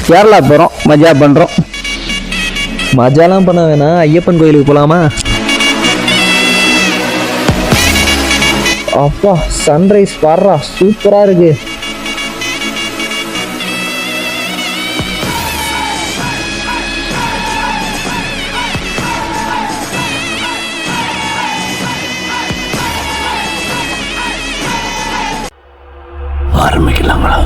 கேரளா போகிறோம், மஜா பண்ணுறோம். மஜாலாம் பண்ண வேணாம், ஐயப்பன் கோயிலுக்கு போகலாமா? அப்பா சன்ரைஸ் பாடுறா, சூப்பராக இருக்கு. ஆரம்பிக்கலாங்களா?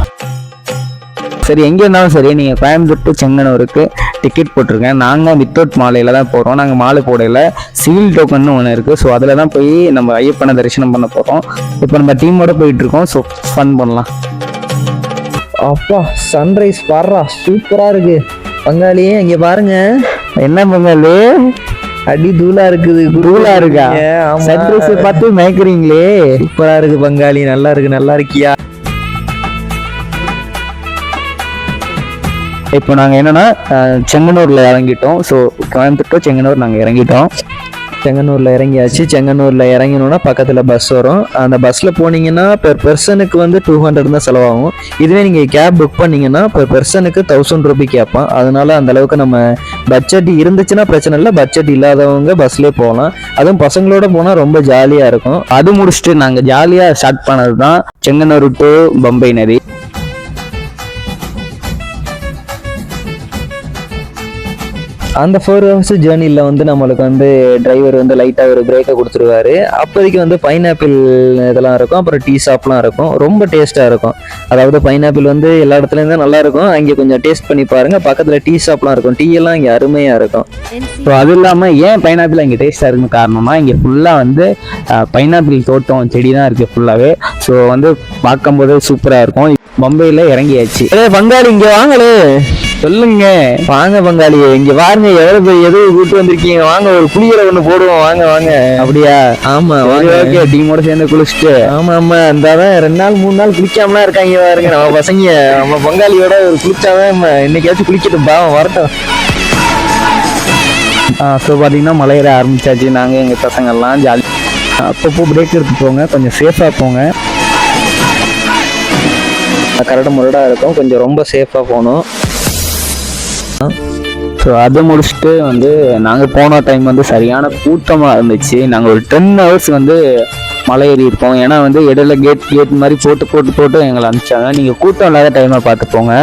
சரி, எங்கே இருந்தாலும் சரி, நீங்கள் கோயம்புத்தூர் டு செங்கனூருக்கு டிக்கெட் போட்டிருக்கேன். நாங்கள் வித்தவுட் மாலையில் தான் போகிறோம். நாங்கள் மாலை போடையில் சிவில் டோக்கன் ஒன்று இருக்குது. ஸோ அதில் தான் போய் நம்ம ஐயப்பனை தரிசனம் பண்ண போகிறோம். இப்போ நம்ம டீமோட போயிட்டுருக்கோம். ஸோ ஃபன் பண்ணலாம். அப்பா சன்ரைஸ் பாடுறா, சூப்பராக இருக்கு. பங்காளியே இங்கே பாருங்க. என்ன பங்காளி, அடி தூளா இருக்குது. தூளா இருக்கா? சன்ரைஸ் பார்த்து மயக்கிறீங்களே. சூப்பரா இருக்கு பங்காளி, நல்லா இருக்கு. நல்லா இருக்கியா? இப்போ நாங்கள் என்னென்னா செங்கனூரில் இறங்கிட்டோம். ஸோ கோயம்புத்தூர் டு செங்கனூர் நாங்கள் இறங்கிட்டோம். செங்கனூரில் இறங்கியாச்சு. செங்கனூரில் இறங்கினோன்னா பக்கத்தில் பஸ் வரும். அந்த பஸ்ஸில் போனீங்கன்னா பெர் பர்சனுக்கு வந்து 200 தான் செலவாகும். இதுவே நீங்கள் கேப் புக் பண்ணிங்கன்னா பெர் பர்சனுக்கு 1000 ரூபாய் கேட்பான். அதனால அந்த அளவுக்கு நம்ம பட்ஜெட் இருந்துச்சுன்னா பிரச்சனை இல்லை. பட்ஜெட் இல்லாதவங்க பஸ்லேயே போகலாம். அதுவும் பசங்களோட போனால் ரொம்ப ஜாலியாக இருக்கும். அது முடிச்சுட்டு நாங்கள் ஜாலியாக ஸ்டார்ட் பண்ணது தான் செங்கனூர் டு பம்பை நதி. அந்த 4 hours ஜேர்னியில் வந்து நம்மளுக்கு வந்து டிரைவர் வந்து லைட்டாக ஒரு பிரேக்கை கொடுத்துருவாரு. அப்போதைக்கு வந்து பைனாப்பிள் இதெல்லாம் இருக்கும், அப்புறம் டீ ஷாப்லாம் இருக்கும். ரொம்ப டேஸ்ட்டாக இருக்கும். அதாவது பைனாப்பிள் வந்து எல்லா இடத்துலேருந்து நல்லா இருக்கும். அங்கே கொஞ்சம் டேஸ்ட் பண்ணி பாருங்கள். பக்கத்தில் டீ ஷாப்லாம் இருக்கும். டீ எல்லாம் இங்கே அருமையாக இருக்கும். ஸோ அது இல்லாமல் ஏன் பைனாப்பிள் இங்கே டேஸ்ட்டாக இருக்குன்னு காரணமாக இங்கே ஃபுல்லாக வந்து பைனாப்பிள் தோட்டம் செடி தான் இருக்குது ஃபுல்லாகவே. ஸோ வந்து பார்க்கும்போது சூப்பராக இருக்கும். பம்பையில் இறங்கியாச்சு. பங்காளி இங்கே வாங்களே. சொல்லுங்க. வாங்க பங்காளி, இங்க பாருங்க எவ்வளவு பேர் எதுவும் கூட்டு வந்திருக்கீங்க. வாங்க ஒரு குளியலை ஒண்ணு போடுவோம். வாங்க வாங்க. அப்படியா? ஆமா ஓகே, டீமோட சேர்ந்து குளிச்சுட்டு. ஆமா ஆமா, இந்தாதான் 2 நாள் 3 நாள் குளிக்காமலாம் இருக்காங்க பாருங்க நம்ம பசங்க. நம்ம பங்காளியோட ஒரு குளிச்சாதான் இன்னைக்காச்சும் குளிக்கட்டும், பாவம் வரட்டும். ஸோ பார்த்தீங்கன்னா மலையேற ஆரம்பிச்சாச்சு. நாங்கள் எங்கள் பசங்கள்லாம் ஜாலி. அப்பப்போ பிரேக் எடுத்து போங்க, கொஞ்சம் சேஃபாக போங்க. கரடு முரடாக இருக்கும், கொஞ்சம் ரொம்ப சேஃபாக போகணும். ஸோ அதை முடிச்சுட்டு வந்து நாங்கள் போன டைம் வந்து சரியான கூட்டமாக இருந்துச்சு. நாங்கள் ஒரு 10 hours வந்து மலை ஏறி இருக்கோம். ஏன்னா வந்து இடையில கேட் மாதிரி போட்டு எங்களை அனுப்பிச்சாங்க. நீங்கள் கூட்டம் இல்லாத டைமாக பார்த்து போங்க.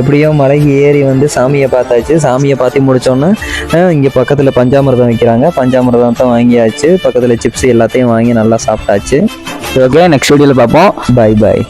எப்படியோ மலைக்கு ஏறி வந்து சாமியை பார்த்தாச்சு. சாமியை பார்த்து முடித்தோன்னே இங்கே பக்கத்தில் பஞ்சாமிரதம் வைக்கிறாங்க. பஞ்சாமிரதத்தை வாங்கியாச்சு. பக்கத்தில் சிப்ஸ் எல்லாத்தையும் வாங்கி நல்லா சாப்பிட்டாச்சு. ஓகே, நெக்ஸ்ட் வீடியோவில் பார்ப்போம். Bye bye.